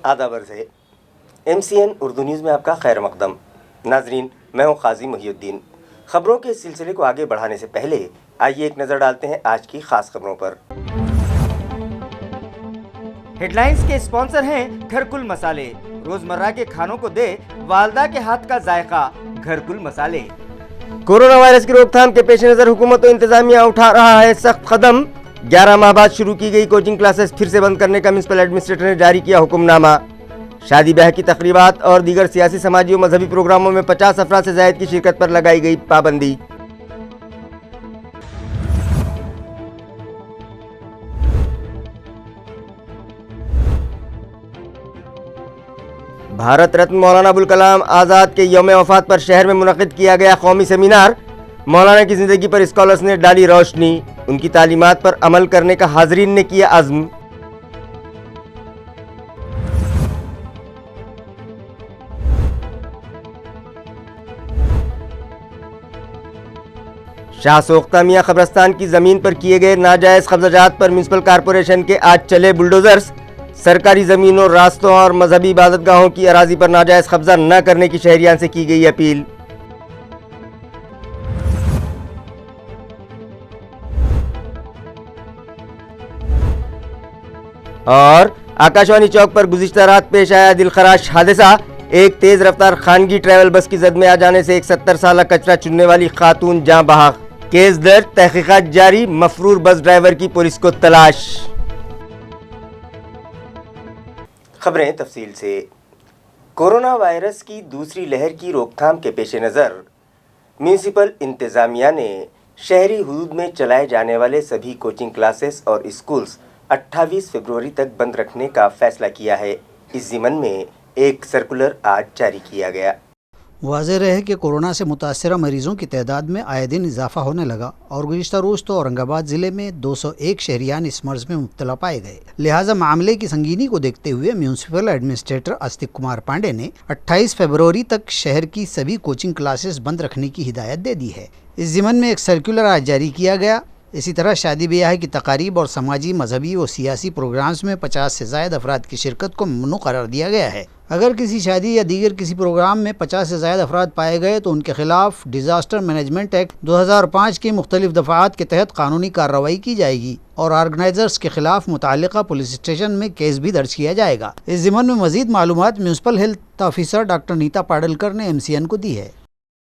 आदाब अर्ज़ है। MCN उर्दू न्यूज़ में आपका खैर मकदम। नाजरीन, मैं हूँ काजी मुहिउद्दीन। खबरों के इस सिलसिले को आगे बढ़ाने से पहले आइए एक नज़र डालते हैं आज की खास खबरों पर। हेडलाइंस के स्पॉन्सर हैं घरकुल मसाले। रोजमर्रा के खानों को दे वालदा के हाथ का जायका, घरकुल मसाले। कोरोना वायरस की रोकथाम के पेश नज़र हुकूमत और इंतजामिया उठा रहा है सख्त कदम। 11 माह बाद शुरू की गई कोचिंग क्लासेस फिर से बंद करने का म्युनिसिपल एडमिनिस्ट्रेटर ने जारी किया हुक्मनामा। शादी ब्याह की तकरीबात और दीगर सियासी, समाजी और मजहबी प्रोग्रामों में 50 अफराद से ज़ायद की शिरकत पर लगाई गई पाबंदी। भारत रत्न मौलाना अबुल कलाम आज़ाद के यौम वफ़ात पर शहर में मुनक़िद किया गया कौमी सेमिनार। मौलाना की ज़िंदगी पर स्कॉलर्स ने डाली रोशनी, उनकी तालीमात पर अमल करने का हाज़रीन ने किया अज़्म। शाह सोख्ता मियाँ कब्रस्तान की ज़मीन पर किए गए नाजायज़ कब्ज़ात पर म्युनिसिपल कॉरपोरेशन के आज चले बुलडोज़र्स। सरकारी ज़मीनों, रास्तों और मजहबी इबादतगाहों की अराज़ी पर नाजायज़ कब्ज़ा न करने की शहरियान से की गई अपील। और आकाशवाणी चौक पर गुज़िश्ता रात पेश आया दिलखराश हादसा। एक तेज़ रफ्तार खानगी ट्रैवल बस की जद में आ जाने से एक 70 साल कचरा चुनने वाली खातून जाँ बहक। केस दर्ज, तहकीकात जारी, मफरूर बस ड्राइवर की पुलिस को तलाश। खबरें तफसील से। कोरोना वायरस की दूसरी लहर की रोकथाम के पेश नज़र म्युनिसिपल इंतज़ामिया ने शहरी हुदूद में चलाए जाने वाले सभी कोचिंग क्लासेस और स्कूल्स 28 फरवरी तक बंद रखने का फैसला किया है। इस ज़िमन में एक सर्कुलर आज जारी किया गया। वाज़ेह रहे कि कोरोना से मुतासरा मरीज़ों की तादाद में आए दिन इजाफा होने लगा और गुज़िश्ता रोज़ तो औरंगाबाद ज़िले में 201 शहरियान इस मर्ज़ में मुब्तला पाए गए। लिहाजा मामले की संगीनी को देखते हुए म्युनिसिपल एडमिनिस्ट्रेटर आस्तिक कुमार पांडे ने 28 फरवरी तक शहर की सभी कोचिंग क्लासेस बंद रखने की हिदायत दे दी है। इस ज़िमन में एक सर्कुलर आज जारी किया गया। इसी तरह शादी ब्याह की तकारीब और समाजी, मजहबी और सियासी प्रोग्राम्स में 50 से ज़ायद अफराद की शिरकत को ममनू करार दिया गया है। अगर किसी शादी या दीगर किसी प्रोग्राम में 50 से ज़ायद अफराद पाए गए तो उनके खिलाफ डिज़ास्टर मैनेजमेंट एक्ट 2005 की मुख्तलिफ दफ़ात के तहत कानूनी कार्रवाई की जाएगी और ऑर्गेनाइजर्स के खिलाफ मुताल्लिका पुलिस स्टेशन में केस भी दर्ज किया जाएगा। इस ज़िमन में मज़ीद मालूमात municipal health officer doctor Neeta Padalkar ने MCN को दी है।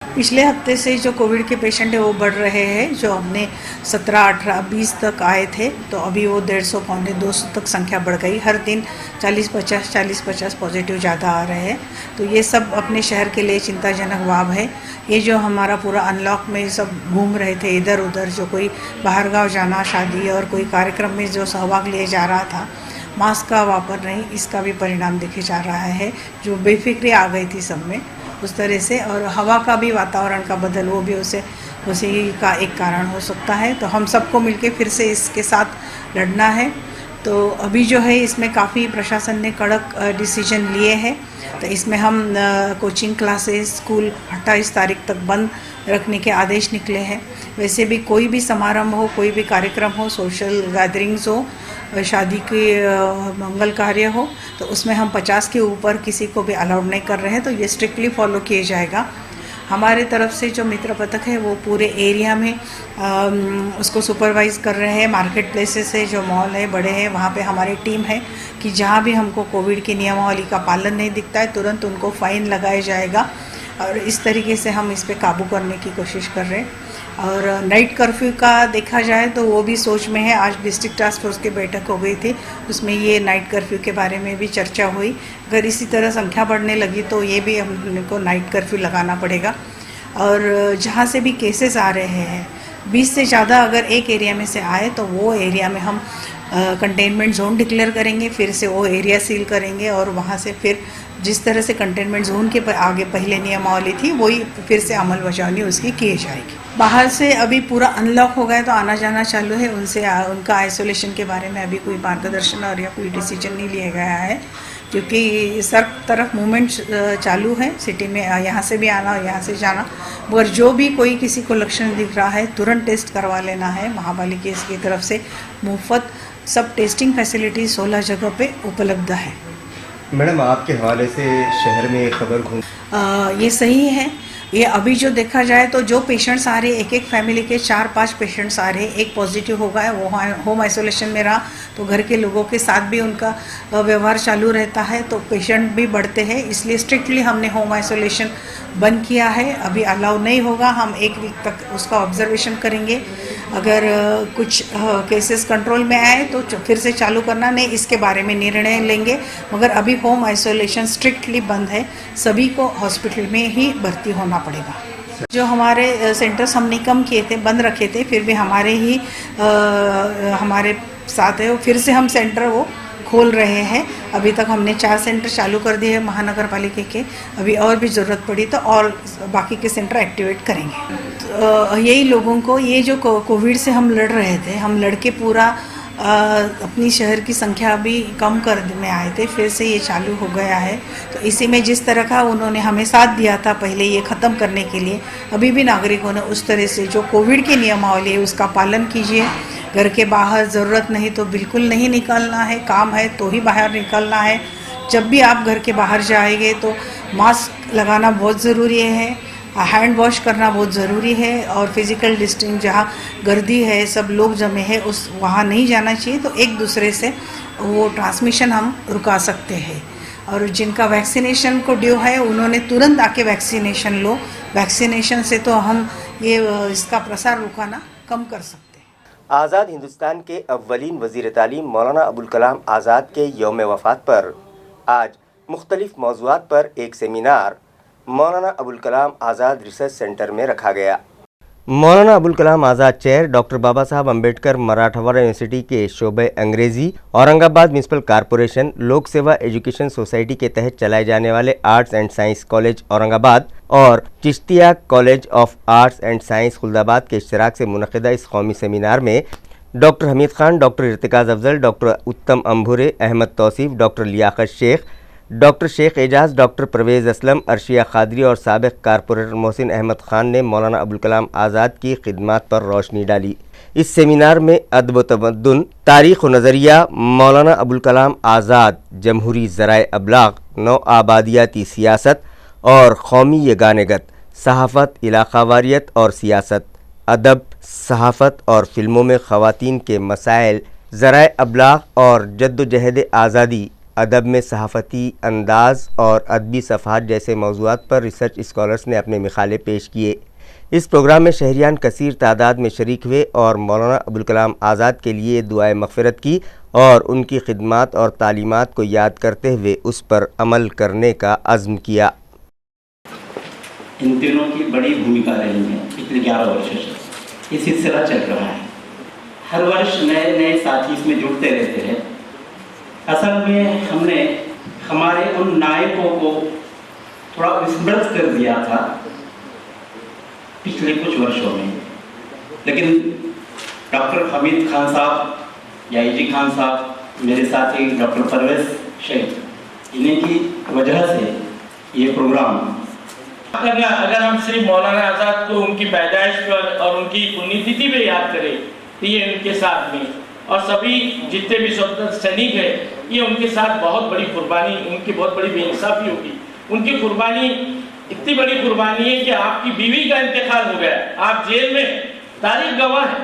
पिछले हफ्ते से जो कोविड के पेशेंट है वो बढ़ रहे हैं। जो हमने 17, 18, 20 तक आए थे तो अभी वो 150, 200 तक संख्या बढ़ गई। हर दिन 40-50 पॉजिटिव ज़्यादा आ रहे हैं। तो ये सब अपने शहर के लिए चिंताजनक बात है। ये जो हमारा पूरा अनलॉक में सब घूम रहे थे इधर उधर, जो कोई बाहर गाँव जाना, शादी और कोई कार्यक्रम में जो सहभाग लिए जा रहा था, मास्क का वापर नहीं, इसका भी परिणाम देखे जा रहा है। जो बेफिक्री आ गई थी सब में उस तरह से, और हवा का भी वातावरण का बदल, वो भी उसी का एक कारण हो सकता है। तो हम सबको मिलके फिर से इसके साथ लड़ना है। तो अभी जो है इसमें काफ़ी प्रशासन ने कड़क डिसीजन लिए हैं। तो इसमें हम कोचिंग क्लासेस, स्कूल 28 तारीख तक बंद रखने के आदेश निकले हैं। वैसे भी कोई भी समारंभ हो, कोई भी कार्यक्रम हो, सोशल गैदरिंग्स हो, शादी के मंगल कार्य हो, तो उसमें हम 50 के ऊपर किसी को भी अलाउड नहीं कर रहे हैं। तो ये स्ट्रिक्टली फॉलो किया जाएगा। हमारे तरफ से जो मित्र पथक है वो पूरे एरिया में उसको सुपरवाइज़ कर रहे हैं। मार्केट प्लेसेस है, जो मॉल है बड़े हैं, वहाँ पे हमारी टीम है कि जहाँ भी हमको कोविड की नियमावली का पालन नहीं दिखता है तुरंत उनको फ़ाइन लगाया जाएगा। और इस तरीके से हम इस पे काबू करने की कोशिश कर रहे हैं। और नाइट कर्फ्यू का देखा जाए तो वो भी सोच में है। आज डिस्ट्रिक्ट टास्क फोर्स की बैठक हो गई थी, उसमें ये नाइट कर्फ्यू के बारे में भी चर्चा हुई। अगर इसी तरह संख्या बढ़ने लगी तो ये भी हमको नाइट कर्फ्यू लगाना पड़ेगा। और जहाँ से भी केसेस आ रहे हैं 20 से ज़्यादा अगर एक एरिया में से आए तो वो एरिया में हम कंटेनमेंट जोन डिक्लेयर करेंगे, फिर से वो एरिया सील करेंगे और वहाँ से फिर जिस तरह से कंटेनमेंट जोन के आगे पहले नियमावली थी वही फिर से अमल बजावनी उसकी की जाएगी। बाहर से अभी पूरा अनलॉक हो गया तो आना जाना चालू है, उनसे उनका आइसोलेशन के बारे में अभी कोई मार्गदर्शन और या कोई डिसीजन नहीं लिया गया है, क्योंकि सब तरफ मूवमेंट चालू है सिटी में, यहाँ से भी आना और यहाँ से जाना। मगर जो भी कोई किसी को लक्षण दिख रहा है तुरंत टेस्ट करवा लेना है। महापालिका की तरफ से मुफ्त सब टेस्टिंग फैसिलिटी 16 जगह पे उपलब्ध है। मैडम आपके हवाले से शहर में खबर घूम ये सही है। ये अभी जो देखा जाए तो जो पेशेंट्स आ रहे, एक एक फैमिली के 4-5 पेशेंट्स आ रहे, एक पॉजिटिव हो गया, वो होम आइसोलेशन में रहा, तो घर के लोगों के साथ भी उनका व्यवहार चालू रहता है, तो पेशेंट भी बढ़ते हैं। इसलिए स्ट्रिक्टली हमने होम आइसोलेशन बंद किया है। अभी अलाउ नहीं होगा, हम 1 वीक तक उसका ऑब्जर्वेशन करेंगे। अगर कुछ केसेस कंट्रोल में आए तो फिर से चालू करना, नहीं इसके बारे में निर्णय लेंगे। मगर अभी होम आइसोलेशन स्ट्रिक्टली बंद है, सभी को हॉस्पिटल में ही भर्ती होना पड़ेगा। जो हमारे सेंटर्स हमने कम किए थे, बंद रखे थे, फिर भी हमारे साथ है, फिर से हम सेंटर वो खोल रहे हैं। अभी तक हमने 4 सेंटर चालू कर दिए हैं महानगर पालिका के। अभी और भी ज़रूरत पड़ी तो और बाकी के सेंटर एक्टिवेट करेंगे। तो यही लोगों को, ये जो कोविड से हम लड़ रहे थे, हम लड़के पूरा अपनी शहर की संख्या भी कम कर में आए थे, फिर से ये चालू हो गया है। तो इसी में जिस तरह का उन्होंने हमें साथ दिया था पहले ये ख़त्म करने के लिए, अभी भी नागरिकों ने उस तरह से जो कोविड की नियमावली है उसका पालन कीजिए। घर के बाहर ज़रूरत नहीं तो बिल्कुल नहीं निकलना है, काम है तो ही बाहर निकलना है। जब भी आप घर के बाहर जाएंगे तो मास्क लगाना बहुत ज़रूरी है, हैंड वॉश करना बहुत ज़रूरी है, और फिज़िकल डिस्टेंस जहाँ गर्दी है, सब लोग जमे हैं, वहाँ नहीं जाना चाहिए। तो एक दूसरे से वो ट्रांसमिशन हम रुका सकते हैं। और जिनका वैक्सीनेशन को ड्यू है उन्होंने तुरंत आके वैक्सीनेशन लो। वैक्सीनेशन से तो हम ये इसका प्रसार रुकाना कम कर सकते हैं। आज़ाद हिंदुस्तान के अव्वलीन वज़ीर तालीम मौलाना अबुल कलाम आज़ाद के यौम वफ़ात पर आज मुख्तलिफ मौज़ूआत पर एक seminar Maulana Abul Kalam Azad research centre में रखा गया। मौलाना अबुल कलाम आज़ाद चेयर डॉक्टर बाबा साहब अम्बेडकर मराठवाड़ा यूनिवर्सिटी के शोबे अंग्रेज़ी, औरंगाबाद म्यूनसिपल कॉरपोरेशन, लोक सेवा एजुकेशन सोसाइटी के तहत चलाए जाने वाले arts and science college Aurangabad और Chishtiya college of arts and science Khuldabad के इश्तराक से मुनक़िदा इस कौमी सेमिनार में doctor Hamid Khan, doctor Irtikaz Afzal, doctor Uttam Ambhure, Ahmad Tauseef, doctor Liyaqat Shaikh, doctor Shaikh Ejaz, doctor Parvez Aslam, Arshiya Qadri और साबिक़ कारपोरेटर मोहसिन अहमद ख़ान ने मौलाना अबुल कलाम आज़ाद की खिदमात पर रोशनी डाली। इस सेमिनार में अदब व तमद्दुन, तारीख़ व नज़रिया, मौलाना अबुल कलाम आज़ाद, जमहूरी ज़राए अबलाग, नौ आबादियाती सियासत और कौमी यगानगत, सहाफ़त, इलाक़ावारियत और सियासत, अदब, सहाफ़त और फ़िल्मों में ख़वातीन के मसाइल, ज़राए अबलाग और जद्दोजहद आज़ादी, अदब में सहाफ़ती अंदाज़ और अदबी सफ़हात जैसे मौज़ूआत पर रिसर्च स्कॉलर्स ने अपने मिसाले पेश किए। इस प्रोग्राम में शहरियान कसीर तादाद में शरीक हुए और मौलाना अबुल कलाम आज़ाद के लिए दुआए मग़फ़िरत की और उनकी खिदमात और तालीमात को याद करते हुए उस पर अमल करने का अज़्म किया। इन तीनों की बड़ी भूमिका रही है पिछले 11 वर्षों से। ये सिलसिला चल रहा है, हर वर्ष नए नए साथी इसमें जुड़ते रहते हैं। असल में हमने हमारे उन नायकों को थोड़ा विस्मृत कर दिया था पिछले कुछ वर्षों में, लेकिन डॉक्टर हमीद खान साहब, याईजी खान साहब, मेरे साथी डॉक्टर परवेज़ शेख, इन्हीं की वजह से ये प्रोग्राम। अगर हम सिर्फ मौलाना आज़ाद को उनकी पैदाइश पर और उनकी पुण्यतिथि पे याद करें तो ये उनके साथ में, और सभी जितने भी स्वतंत्र सैनिक हैं, ये उनके साथ बहुत बड़ी कुर्बानी, उनकी बहुत बड़ी बेइंसाफी होगी। उनकी कुर्बानी इतनी बड़ी कुर्बानी है कि आपकी बीवी का इंतकाल हो गया, आप जेल में, तारीख गवाह है,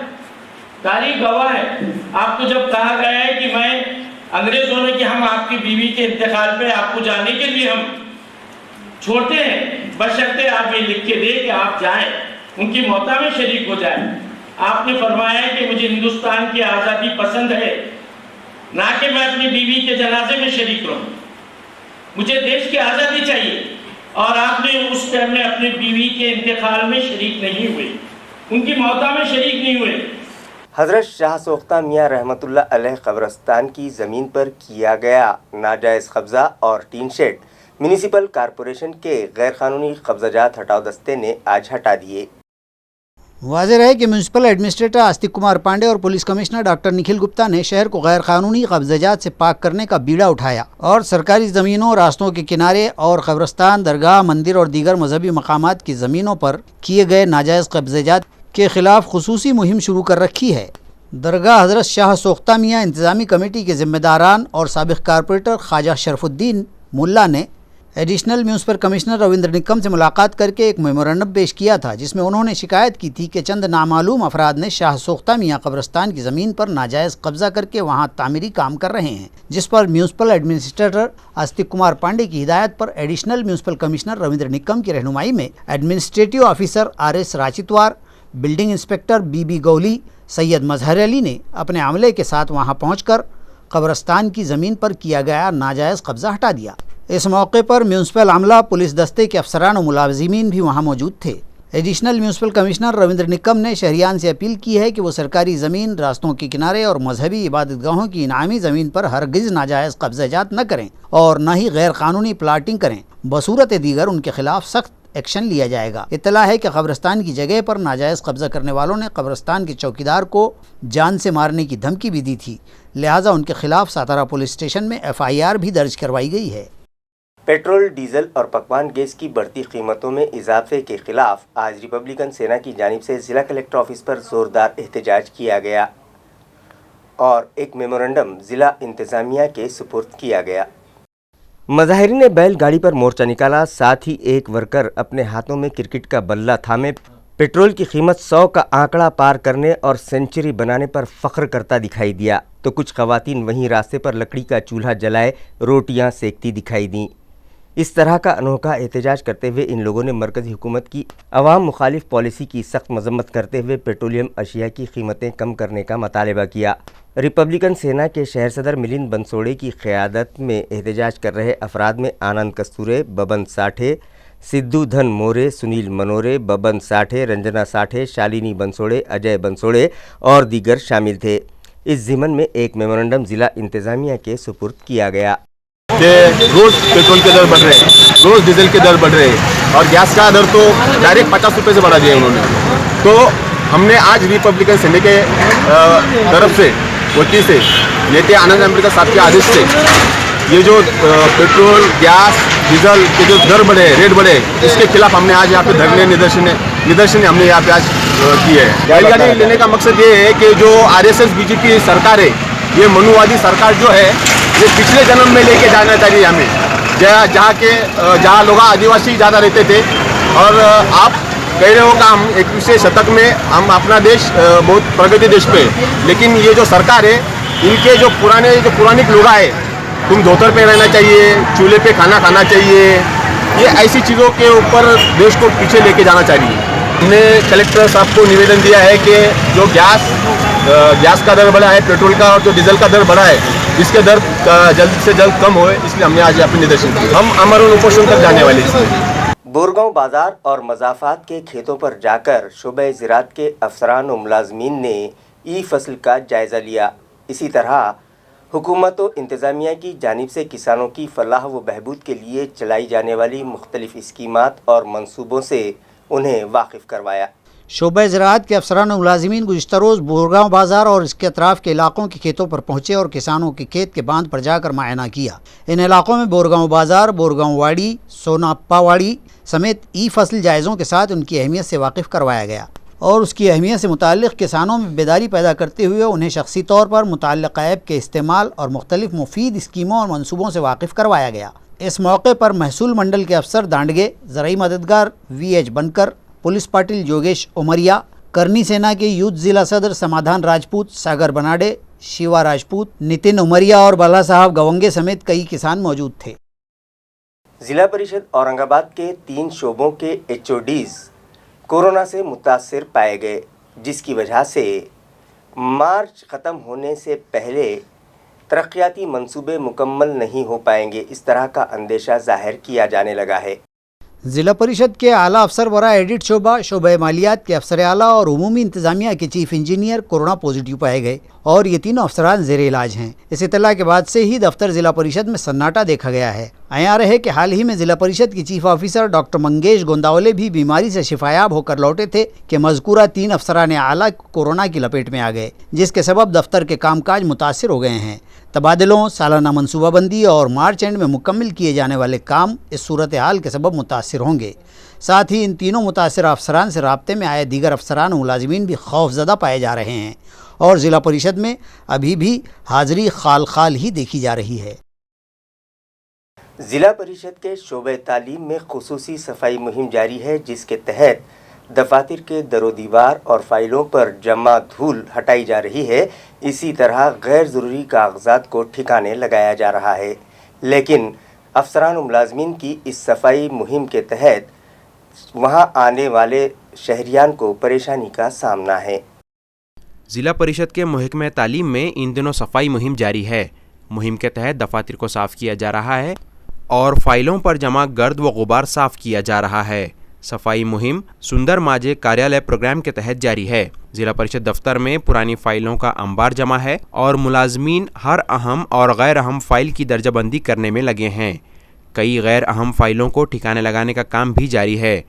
तारीख गवाह है। आपको जब कहा गया है कि मैं अंग्रेजों ने कि हम आपकी बीवी के इंतकाल पे आपको जाने के लिए हम छोड़ते हैं, बशर्ते आप ये लिख के दे कि आप जाएं, उनकी मौता में शरीक हो जाए। आपने फरमाया है कि मुझे हिंदुस्तान की आज़ादी पसंद है, ना कि मैं अपनी बीवी के जनाजे में शरीक रहूं, मुझे देश की आज़ादी चाहिए। और आपने उस टाइम में अपनी बीवी के इंतकाल में शरीक नहीं हुए, उनकी मौता में शरीक नहीं हुए। हज़रत शाह सोख्ता मियाँ रहमतुल्लाह अलैह कब्रस्तान की ज़मीन पर किया गया नाजायज़ कब्ज़ा और टीन शेड म्यूनिसिपल कॉरपोरेशन के गैर कानूनी कब्ज़ाजात हटाओ दस्ते ने आज हटा दिए। वाज़ेह है कि म्यूनसिपल एडमिनिस्ट्रेटर आस्तिक कुमार पांडे और police commissioner doctor Nikhil Gupta ने शहर को गैर कानूनी कब्ज़ाजात से पाक करने का बीड़ा उठाया और सरकारी ज़मीनों, रास्तों के किनारे और कब्रस्तान, दरगाह, मंदिर और दीगर मजहबी मकामात की ज़मीनों पर किए गए नाजायज़ कब्ज़ाजात के ख़िलाफ़ खुसूसी मुहिम शुरू कर रखी है। दरगाह हज़रत शाह सोख्ता मियाँ इंतज़ामी कमेटी के ज़िम्मेदारान और साबिक़ कारपोरेटर ख्वाजा शरफुद्दीन मुल्ला ने additional municipal commissioner Ravindra Nikam से मुलाकात करके एक मेमोरेंडम पेश किया था, जिसमें उन्होंने शिकायत की थी कि चंद नामालूम अफराद ने शाह सोख्ता मियाँ कब्रिस्तान की ज़मीन पर नाजायज़ कब्ज़ा करके वहाँ तामीरी काम कर रहे हैं, जिस पर म्यूनसिपल एडमिनिस्ट्रेटर आस्तिक कुमार पांडे की हिदायत पर additional municipal commissioner Ravindra Nikam की रहनुमाई में administrative officer RS Rachitwar, building inspector BB Gauli, Syed Mazhar Ali ने अपने अमले के साथ वहाँ पहुँचकर कब्रिस्तान की ज़मीन पर किया गया नाजायज़ कब्ज़ा हटा दिया। इस मौके पर म्यूनसिपल अमला, पुलिस दस्ते के अफसरान और मुलाजिमीन भी वहाँ मौजूद थे। Additional municipal commissioner Ravindra Nikam ने शहरियान से अपील की है कि वो सरकारी ज़मीन, रास्तों के किनारे और मजहबी इबादतगाहों की इनामी ज़मीन पर हरगिज़ नाजायज़ कब्ज़ाजात न करें और न ही गैर कानूनी प्लाटिंग करें। बसूरत दीगर उनके खिलाफ सख्त एक्शन लिया जाएगा। इत्तला है कि कब्रिस्तान की जगह पर नाजायज़ कब्ज़ा करने वालों ने कब्रिस्तान के चौकीदार को जान से मारने की धमकी भी दी थी, लिहाजा उनके खिलाफ सातारा पुलिस स्टेशन में FIR भी दर्ज करवाई गई है। पेट्रोल, डीजल और पकवान गैस की बढ़ती कीमतों में इजाफे के खिलाफ आज रिपब्लिकन सेना की जानिब से ज़िला कलेक्टर ऑफिस पर ज़ोरदार एहतजाज किया गया और एक मेमोरेंडम ज़िला इंतज़ामिया के सुपुर्द किया गया। मुजाहिरीन ने बैलगाड़ी पर मोर्चा निकाला, साथ ही एक वर्कर अपने हाथों में क्रिकेट का बल्ला थामे पेट्रोल की कीमत 100 का आंकड़ा पार करने और सेंचुरी बनाने पर फख्र करता दिखाई दिया, तो कुछ ख़वातीन वहीं रास्ते पर लकड़ी का चूल्हा जलाए रोटियां सेकती दिखाई दी। इस तरह का अनोखा एहतजाज करते हुए इन लोगों ने मरकज़ी हुकूमत की अवाम मुखालिफ पॉलिसी की सख्त मजम्मत करते हुए पेट्रोलियम अशिया की कीमतें कम करने का मुतालबा किया। रिपब्लिकन सेना के शहर सदर मिलिंद बंसोड़े की क़यादत में एहतजाज कर रहे अफराद में आनंद कस्तूरे, बबन साठे, सिद्धू धन मोरे, सुनील मनोरे, बबन साठे, रंजना साठे, शालिनी बंसोड़े, अजय बंसोड़े और दीगर शामिल थे। इस ज़िमन में एक मेमोरेंडम ज़िला इंतज़ामिया के सुपुर्द किया गया कि रोज़ पेट्रोल के दर बढ़ रहे हैं, रोज़ डीजल के दर बढ़ रहे हैं और गैस का दर तो डायरेक्ट 50 रुपये से बढ़ा दिया उन्होंने। तो हमने आज रिपब्लिकन सेना के तरफ से वकील से नेता आनंद अमृता साहब के आदेश से ये जो पेट्रोल, गैस, डीजल के जो दर बढ़े, रेट बढ़े, इसके खिलाफ हमने आज यहाँ पे धरने निदर्शन हमने यहाँ पे आज किए हैं। बैलगाड़ी लेने का मकसद ये है कि जो RSS BJP सरकार है, ये मनुवादी सरकार जो है, ये पिछले जन्म में लेके जाना चाहिए हमें, जहाँ लोग आदिवासी ज़्यादा रहते थे। और आप कह रहे हो कि हम 21वें शतक में हम अपना देश बहुत प्रगति देश पे, लेकिन ये जो सरकार है, इनके जो पुरानी लोग आए, तुम धोतर पे रहना चाहिए, चूल्हे पे खाना खाना चाहिए, ये ऐसी चीज़ों के ऊपर देश को पीछे लेके जाना चाहिए। हमने कलेक्टर साहब को निवेदन दिया है कि जो गैस का दर बढ़ा है, पेट्रोल का और जो डीजल का दर बढ़ा है, इसके दर जल्द से जल्द कम होए, इसलिए हमने आज यहाँ पे निदर्शन किया। हम अमर उपोषण तक जाने वाले हैं। बोरगांव बाजार और मजाफात के खेतों पर जाकर शोबे ज़राअत के अफसरान और मुलाजमीन ने ई फसल का जायज़ा लिया। इसी तरह हुकूमत व इंतज़ामिया की जानिब से किसानों की फलाह व बहबूद के लिए चलाई जाने वाली मुख्तलिफ़ स्कीमात और मंसूबों से उन्हें वाकिफ़ करवाया। शोबे ज़राअत के अफसरान और मुलाजिमीन गुज़िश्ता रोज़ बोरगांव बाज़ार और इसके अतराफ़ के इलाकों के खेतों पर पहुँचे और किसानों के खेत के बांध पर जाकर मुआयना किया। इन इलाकों में बोरगांव बाज़ार, बोरगांव वाड़ी, सोनाप्पा वाड़ी समेत ई फसल जायज़ों के साथ उनकी अहमियत से वाकिफ़ करवाया गया और उसकी अहमियत से मुताल्लिक़ किसानों में बेदारी पैदा करते हुए उन्हें शख्सी तौर पर मुतअल्लिक़ ऐप के इस्तेमाल और मुख्तलिफ़ मुफीद स्कीमों और मनसूबों से वाकिफ़ करवाया गया। इस मौके पर महसूल मंडल के अफसर दांडगे, ज़राई मददगार VH बनकर, पुलिस पाटिल योगेश उमरिया, करनी सेना के यूथ ज़िला सदर समाधान राजपूत, सागर बनाडे, शिवा राजपूत, नितिन उमरिया और बाला साहब गवंगे समेत कई किसान मौजूद थे। ज़िला परिषद औरंगाबाद के 3 शोबों के HODs कोरोना से मुतासिर पाए गए, जिसकी वजह से मार्च ख़त्म होने से पहले तरक्याती मंसूबे मुकम्मल नहीं हो पाएंगे, इस तरह का अंदेशा ज़ाहिर किया जाने लगा है। ज़िला परिषद के आला अफसर बरा एडिट शोबा मालियात के अफसर आला और उमूमी इंतज़ामिया के चीफ इंजीनियर कोरोना पॉजिटिव पाए गए और ये तीनों अफसरान ज़ेर इलाज हैं। इस इत्तला के बाद से ही दफ्तर ज़िला परिषद में सन्नाटा देखा गया है عیاں رہے کہ حال ہی میں ضلع پریشد کی چیف آفیسر ڈاکٹر منگیش گونداولے بھی بیماری سے شفایاب ہو کر لوٹے تھے کہ مذکورہ 3 افسران اعلیٰ کورونا کی لپیٹ میں آ گئے، جس کے سبب دفتر کے کام کاج متاثر ہو گئے ہیں۔ تبادلوں، سالانہ منصوبہ بندی اور مارچ اینڈ میں مکمل کیے جانے والے کام اس صورتحال کے سبب متاثر ہوں گے۔ ساتھ ہی ان تینوں متاثرہ افسران سے رابطے میں آئے دیگر افسران و ملازمین بھی خوف زدہ پائے جا رہے ہیں اور ضلع پریشد میں ابھی بھی حاضری خال خال ہی دیکھی جا رہی ہے۔ ضلع پریشد کے شعبہ تعلیم میں خصوصی صفائی مہم جاری ہے، جس کے تحت دفاتر کے در و دیوار اور فائلوں پر جمع دھول ہٹائی جا رہی ہے۔ اسی طرح غیر ضروری کاغذات کو ٹھکانے لگایا جا رہا ہے، لیکن افسران و ملازمین کی اس صفائی مہم کے تحت وہاں آنے والے شہریان کو پریشانی کا سامنا ہے۔ ضلع پریشد کے محکمہ تعلیم میں ان دنوں صفائی مہم جاری ہے۔ مہم کے تحت دفاتر کو صاف کیا جا رہا ہے اور فائلوں پر جمع گرد و غبار صاف کیا جا رہا ہے۔ صفائی مہم سندر ماجے کاریالے پروگرام کے تحت جاری ہے۔ ضلع پریشد دفتر میں پرانی فائلوں کا انبار جمع ہے اور ملازمین ہر اہم اور غیر اہم فائل کی درجہ بندی کرنے میں لگے ہیں۔ کئی غیر اہم فائلوں کو ٹھکانے لگانے کا کام بھی جاری ہے،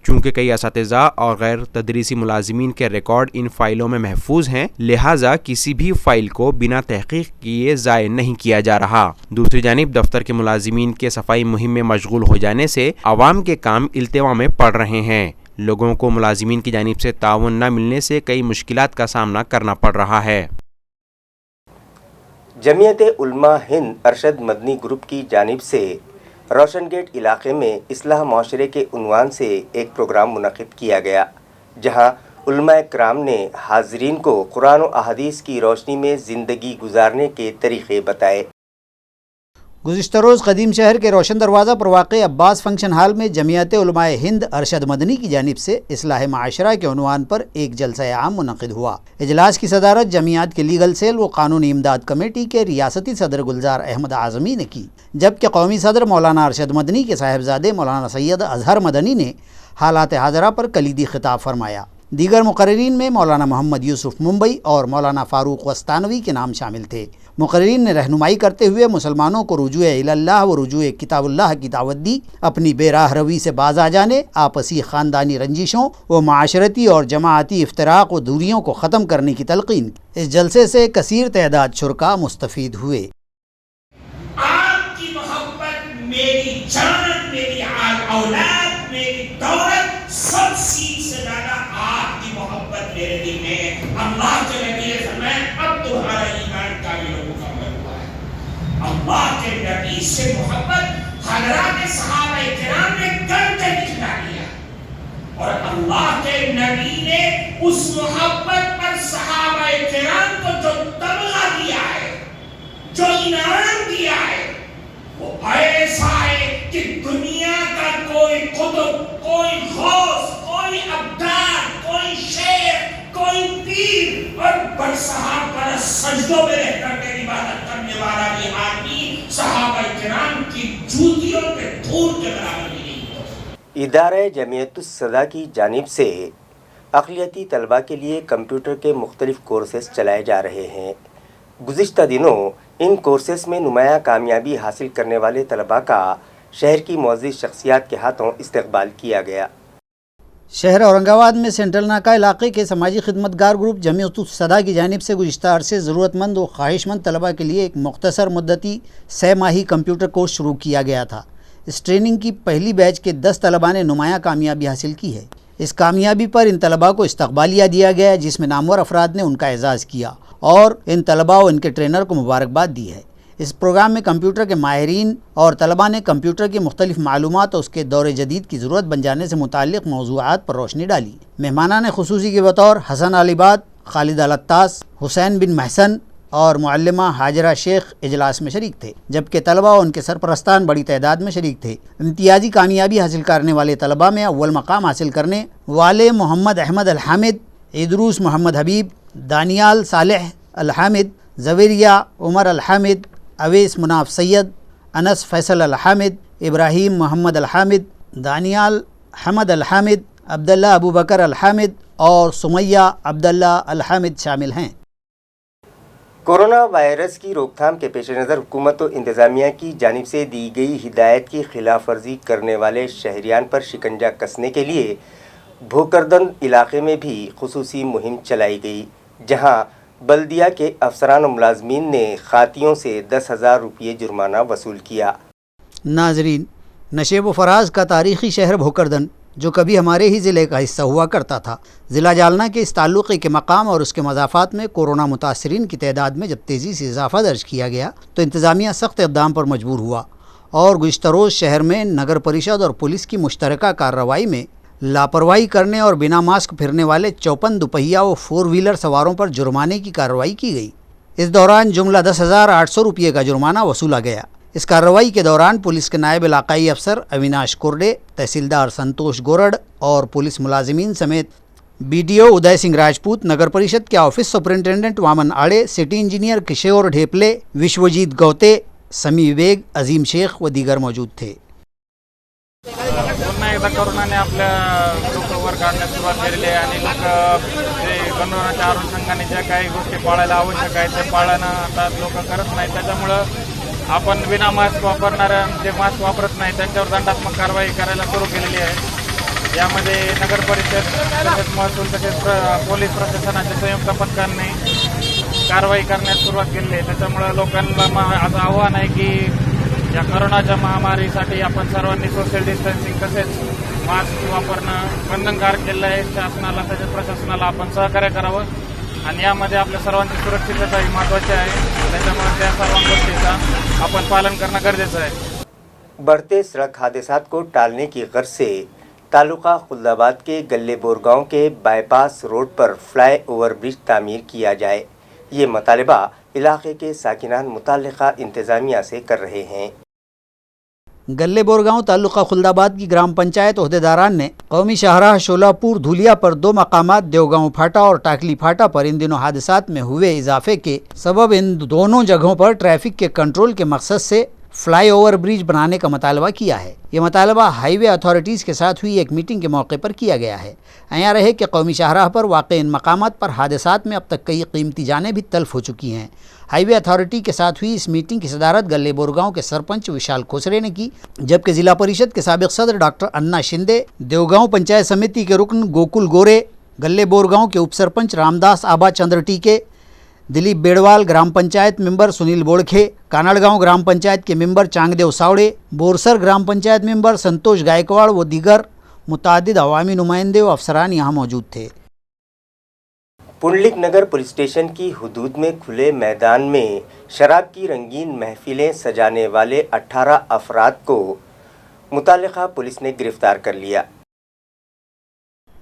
چونکہ کئی اساتذہ اور غیر تدریسی ملازمین کے ریکارڈ ان فائلوں میں محفوظ ہیں، لہٰذا کسی بھی فائل کو بنا تحقیق کیے ضائع نہیں کیا جا رہا۔ دوسری جانب دفتر کے ملازمین کے صفائی مہم میں مشغول ہو جانے سے عوام کے کام التوا میں پڑ رہے ہیں۔ لوگوں کو ملازمین کی جانب سے تعاون نہ ملنے سے کئی مشکلات کا سامنا کرنا پڑ رہا ہے۔ جمعیت علماء ہند ارشد مدنی گروپ کی جانب سے روشن گیٹ علاقے میں اصلاح معاشرے کے عنوان سے ایک پروگرام منعقد کیا گیا، جہاں علماء کرام نے حاضرین کو قرآن و احادیث کی روشنی میں زندگی گزارنے کے طریقے بتائے۔ گزشتہ روز قدیم شہر کے روشن دروازہ پر واقع عباس فنکشن ہال میں جمعیت علماء ہند ارشد مدنی کی جانب سے اصلاح معاشرہ کے عنوان پر ایک جلسہ عام منعقد ہوا۔ اجلاس کی صدارت جمعیت کے لیگل سیل و قانونی امداد کمیٹی کے ریاستی صدر گلزار احمد اعظمی نے کی، جبکہ قومی صدر مولانا ارشد مدنی کے صاحبزادے مولانا سید اظہر مدنی نے حالات حاضرہ پر کلیدی خطاب فرمایا۔ دیگر مقررین میں مولانا محمد یوسف ممبئی اور مولانا فاروق وستانوی کے نام شامل تھے۔ مقررین نے رہنمائی کرتے ہوئے مسلمانوں کو رجوع اللہ و رجوع کتاب اللہ کی دعوت دی، اپنی بے راہ روی سے باز آ جانے، آپسی خاندانی رنجشوں و معاشرتی اور جماعتی افتراق و دوریوں کو ختم کرنے کی تلقین کی۔ اس جلسے سے کثیر تعداد شرکا مستفید ہوئے۔ آپ کی محبت میری جان، میری اولاد، میری دولت، سب چیز سے زیادہ آپ کی محبت میرے دل میں ہے۔ اللہ کے نبی نے فرمایا اب تمہارا ایمان کامل و مکمل ہوا ہے۔ اللہ کے نبی سے محبت حضرات صحابہ کرام نے کر کے دکھلا دیا، اور اللہ کے نبی نے اس محبت پر صحابہ کرام کو جو تمغہ دیا ہے، جو انعام دیا ہے، وہ ایسا ہے کہ دنیا کا کوئی قطب، کوئی غوث، کوئی ابدال، کوئی شیخ، کوئی پیر اور برسہار پر سجدوں میں رہ کر کے عبادت کرنے والا بھی آدمی صحابہ کرام کی جوتیوں کے دھول کے برابر بھی نہیں ہو۔ ادارہ جمعیت الصدا کی جانب سے اقلیتی طلباء کے لیے کمپیوٹر کے مختلف کورسز چلائے جا رہے ہیں۔ گزشتہ دنوں ان کورسز میں نمایاں کامیابی حاصل کرنے والے طلباء کا شہر کی معزز شخصیات کے ہاتھوں استقبال کیا گیا۔ شہر اورنگ آباد میں سینٹرل ناکا علاقے کے سماجی خدمتگار گروپ جمعیت الصدا کی جانب سے گزشتہ عرصے ضرورت مند و خواہش مند طلباء کے لیے ایک مختصر مدتی 6 ماہی کمپیوٹر کورس شروع کیا گیا تھا۔ اس ٹریننگ کی پہلی بیچ کے 10 طلباء نے نمایاں کامیابی حاصل کی ہے۔ اس کامیابی پر ان طلباء کو استقبالیہ دیا گیا، جس میں نامور افراد نے ان کا اعزاز کیا اور ان طلباء و ان کے ٹرینر کو مبارکباد دی ہے۔ اس پروگرام میں کمپیوٹر کے ماہرین اور طلباء نے کمپیوٹر کی مختلف معلومات اور اس کے دور جدید کی ضرورت بن جانے سے متعلق موضوعات پر روشنی ڈالی۔ مہمانان خصوصی کے بطور حسن علیباد، خالد الطاس، حسین بن محسن اور معلمہ حاجرہ شیخ اجلاس میں شریک تھے، جبکہ طلباء اور ان کے سرپرستان بڑی تعداد میں شریک تھے۔ امتیازی کامیابی حاصل کرنے والے طلباء میں اول مقام حاصل کرنے والے محمد احمد الحامد، ادروس محمد حبیب، دانیال صالح الحامد، زویریہ عمر الحامد، اویس مناف سید، انس فیصل الحامد، ابراہیم محمد الحامد، دانیال حمد الحامد، عبداللہ ابو بکر الحامد اور سمیہ عبداللہ الحامد شامل ہیں۔ कोरोना वायरस की रोकथाम के पेश नज़र हुकूमत और इंतज़ामिया की जानिब से दी गई हिदायत की खिलाफ वर्जी करने वाले शहरियान पर शिकंजा कसने के लिए भोकरदन इलाके में भी खुसूसी मुहिम चलाई गई, जहां बल्दिया के अफसरान और मुलाजमीन ने खातियों से 10,000 रुपये जुर्माना वसूल किया। नाजरीन, नशेब व फराज का तारीख़ी शहर भोकरदन, जो कभी हमारे ही ज़िले का हिस्सा हुआ करता था, ज़िला जालना के इस ताल्लुक़े के मकाम और उसके मज़ाफ़ात में कोरोना मुतासरीन की तादाद में जब तेज़ी से इजाफ़ा दर्ज किया गया तो इंतज़ामिया सख्त इक़दाम पर मजबूर हुआ और गुज़िश्ता रोज़ शहर में नगर परिषद और पुलिस की मुश्तरका कार्रवाई में लापरवाही करने और बिना मास्क फिरने वाले 54 दुपहिया व 4 व्हीलर सवारों पर जुर्माने की कार्रवाई की गई। इस दौरान जुमला 10,800 रुपये का जुर्माना वसूला गया। इस कार्रवाई के दौरान पुलिस के नायब इलाकाई अफसर अविनाश कोरडे, तहसीलदार संतोष गोरड और पुलिस मुलाजिमीन समेत BDO उदय सिंह राजपूत, नगर परिषद के ऑफिस सुपरिंटेंडेंट वामन आड़े, सिटी इंजीनियर किशोर ढेपले, विश्वजीत गौते, समी बेग, अजीम शेख व दीगर मौजूद थे। पुन्हा एकदा कोरोनाने आपल्या लोकांवर काढण्यास सुरुवात केलेली आहे आणि लोक जे कोरोनाच्या अनुषंगाने ज्या काही गोष्टी पाळायला आवश्यक आहेत ते पाळणं आता लोक करत नाहीत। त्याच्यामुळं आपण विना मास्क वापरणाऱ्या जे मास्क वापरत नाही त्यांच्यावर दंडात्मक कारवाई करायला सुरू केलेली आहे। यामध्ये नगर परिषद तसेच महसूल तसेच पोलीस प्रशासनाच्या संयुक्त पथकांनी कारवाई करण्यास सुरुवात केली आहे। त्याच्यामुळं लोकांना असं आव्हान आहे की या कोरोनाच्या महामारीसाठी आपण सर्वांनी सोशल डिस्टन्सिंग तसेच मास्क वापरणं बंधनकारक केलं आहे। शासनाला तसेच प्रशासनाला आपण सहकार्य करावं आणि यामध्ये आपल्या सर्वांची सुरक्षितता ही महत्त्वाची आहे। त्याच्यामुळे त्या सर्व गोष्टींचा आपण पालन करणं गरजेचं आहे। बढ़ते सड़क हादसात को टालने की गर्ज से तालुका खुल्दाबाद के गल्ले बोरगांव के बाईपास रोड पर फ्लाई ओवर ब्रिज तामीर किया जाए, ये मुतालबा इलाके के साकिनान मुतल्लिका इंतज़ामिया से कर रहे हैं। गल्ले बोरगांव तालुका खुल्दाबाद की ग्राम पंचायत ओहदेदारान ने कौमी शाहराह शोलापुर धुलिया पर 2 मकामात देवगांव फाटा और टाकली फाटा पर इन दिनों हादसात में हुए इजाफे के सबब इन दोनों जगहों पर ट्रैफिक के कंट्रोल के मकसद से फ्लाई ओवर ब्रिज बनाने का मुतालबा किया है। ये मुतालबा हाईवे अथॉरिटीज़ के साथ हुई एक मीटिंग के मौके पर किया गया है। यहाँ रहे कि कौमी शाहराह पर वाक़ इन मकामात पर हादसात में अब तक कई कीमती जानें भी तल्फ हो चुकी हैं। हाईवे अथॉरिटी के साथ हुई इस मीटिंग की सदारत गल्ले बोरगांव के सरपंच विशाल खोसरे ने की, जबकि ज़िला परिषद के साबिक़ सदर डॉक्टर अन्ना शिंदे, देवगांव पंचायत समिति के रुकन गोकुल गोरे, गल्ले बोरगांव के उपसरपंच रामदास आबा चंद्र टीके, दिलीप बेड़वाल, ग्राम पंचायत मेंबर सुनील बोड़खे, कानाड़गांव ग्राम पंचायत के मेंबर चांगदेव सावड़े, बोरसर ग्राम पंचायत मेंबर संतोष गायकवाड़ व दीगर मुतादिद अवामी नुमाइंदे व अफसरान यहाँ मौजूद थे। पुंडलिक नगर पुलिस स्टेशन की हुदूद में खुले मैदान में शराब की रंगीन महफिलें सजाने वाले 18 अफराद को मुतल्लिका पुलिस ने गिरफ्तार कर लिया।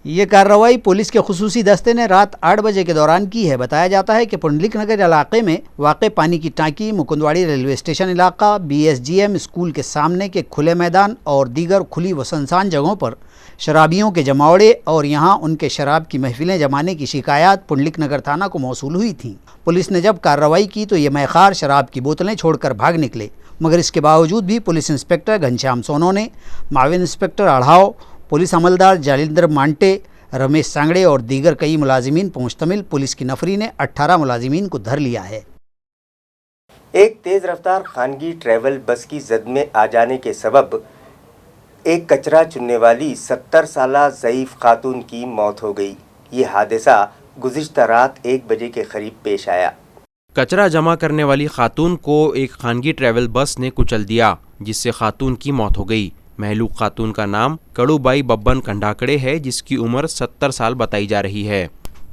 ये कार्रवाई पुलिस के खुसूसी दस्ते ने रात 8 बजे के दौरान की है। बताया जाता है कि पुंडलिक नगर इलाके में वाक़ पानी की टांकी, मुकुंदवाड़ी रेलवे स्टेशन इलाका, BSGM स्कूल के सामने के खुले मैदान और दीगर खुली व सुनसान जगहों पर शराबियों के जमावड़े और यहाँ उनके शराब की महफिलें जमाने की शिकायत पुंडलिक नगर थाना को मौसूल हुई थी। पुलिस ने जब कार्रवाई की तो ये मैखार शराब की बोतलें छोड़कर भाग निकले, मगर इसके बावजूद भी पुलिस इंस्पेक्टर घनश्याम सोनोने, माविन इंस्पेक्टर अढ़ाव, पुलिस अमलदार जालिंदर मांटे, रमेश सांगड़े और दीगर कई मुलाजिमीन पर मुश्तमिल पुलिस की नफरी ने 18 मुलाजिमीन को धर लिया है। एक तेज़ रफ्तार खानगी ट्रैवल बस की जद में आ जाने के सबब एक कचरा चुनने वाली 70 साला ज़ईफ़ खातून की मौत हो गई। ये हादसा गुज़िश्ता रात 1 बजे के करीब पेश आया। कचरा जमा करने वाली खातून को एक खानगी ट्रैवल बस ने कुचल दिया, जिससे खातून की मौत हो गई। महलूक खातून का नाम कड़ूबाई बब्बन कंडाकड़े है, जिसकी उम्र 70 साल बताई जा रही है।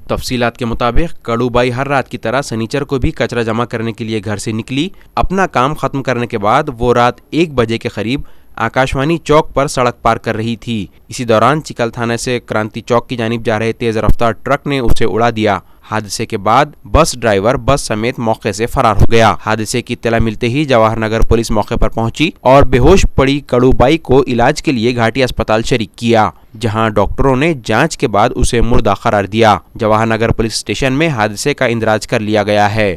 तफसीलात के मुताबिक कड़ूबाई हर रात की तरह सनीचर को भी कचरा जमा करने के लिए घर से निकली। अपना काम ख़त्म करने के बाद वो रात 1 बजे के करीब आकाशवाणी चौक पर सड़क पार कर रही थी। इसी दौरान चिकल थाने से क्रांति चौक की जानिब जा रहे तेज़ रफ्तार ट्रक ने उसे उड़ा दिया। हादसे के बाद बस ड्राइवर बस समेत मौके से फरार हो गया। हादसे की इत्तला मिलते ही जवाहर नगर पुलिस मौके पर पहुंची और बेहोश पड़ी कड़ूबाई को इलाज के लिए घाटी अस्पताल शरीक किया, जहां डॉक्टरों ने जांच के बाद उसे मुर्दा करार दिया। जवाहर नगर पुलिस स्टेशन में हादसे का इंदराज कर लिया गया है।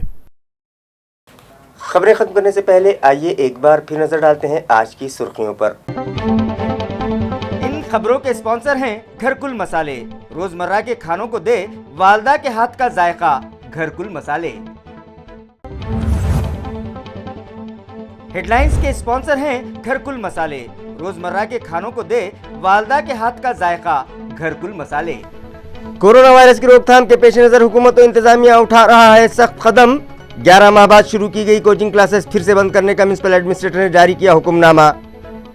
खबरें खत्म करने से पहले आइए एक बार फिर नजर डालते हैं आज की सुर्खियों पर। इन खबरों के स्पॉन्सर हैं घरकुल मसाले। रोजमर्रा के खानों को दे वालदा के हाथ का जायका, घरकुल मसाले। हेड लाइंस के स्पॉन्सर हैं घरकुल मसाले। रोजमर्रा के खानों को दे वालदा के हाथ का जायका, घरकुल मसाले। कोरोना वायरस की रोकथाम के पेश नजर हुकूमत और इंतजामिया उठा रहा है सख्त कदम। 11 माह बाद शुरू की गई कोचिंग क्लासेस फिर से बंद करने का म्युनिसिपल एडमिनिस्ट्रेटर ने जारी किया हुक्मनामा।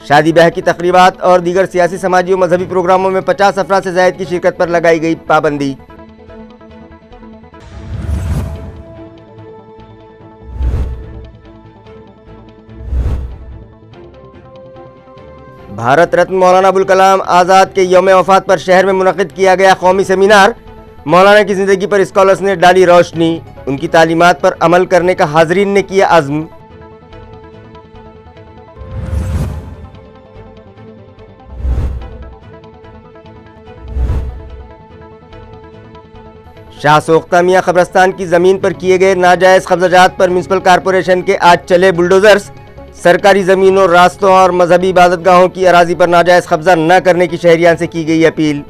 शादी ब्याह की तकरीबात और दीगर सियासी, समाजी और मजहबी प्रोग्रामों में 50 अफराद से ज़ायद की शिरकत पर लगाई गई पाबंदी। भारत रत्न मौलाना अबुल कलाम आज़ाद के यौम वफात पर शहर में मुनक़िद किया गया कौमी सेमिनार। मौलाना की ज़िंदगी पर स्कॉलर्स ने डाली रोशनी, उनकी तालीमात पर अमल करने का हाज़रीन ने किया अज़्म। शाह सोख्ता मियां कब्रस्तान की ज़मीन पर किए गए नाजायज़ कब्ज़ात पर म्युनिसिपल कॉरपोरेशन के आज चले बुलडोज़र्स। सरकारी ज़मीनों, रास्तों और मजहबी इबादतगाहों की अराजी पर नाजायज़ कब्ज़ा न करने की शहरियान से की गई अपील।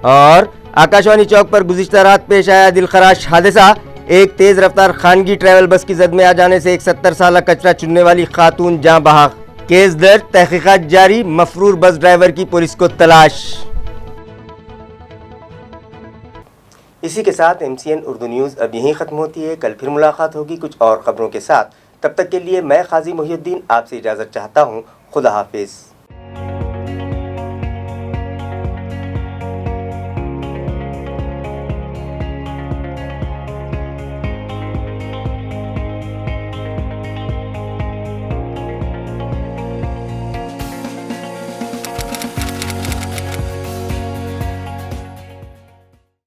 और आकाशवाणी चौक पर गुज़िश्ता रात पेश आया दिलखराश हादसा। एक तेज़ रफ्तार खानगी ट्रैवल बस की जद में आ जाने से एक 70 साल कचरा चुनने वाली खातून जाँ बहक। केस दर्ज, तहकीकात जारी, मफरूर बस ड्राइवर की पुलिस को तलाश। इसी के साथ MCN उर्दू न्यूज़ अब यहीं ख़त्म होती है। कल फिर मुलाकात होगी कुछ और ख़बरों के साथ। तब तक के लिए मैं काजी मोहिउद्दीन आपसे इजाज़त चाहता हूँ। खुदा हाफिज़।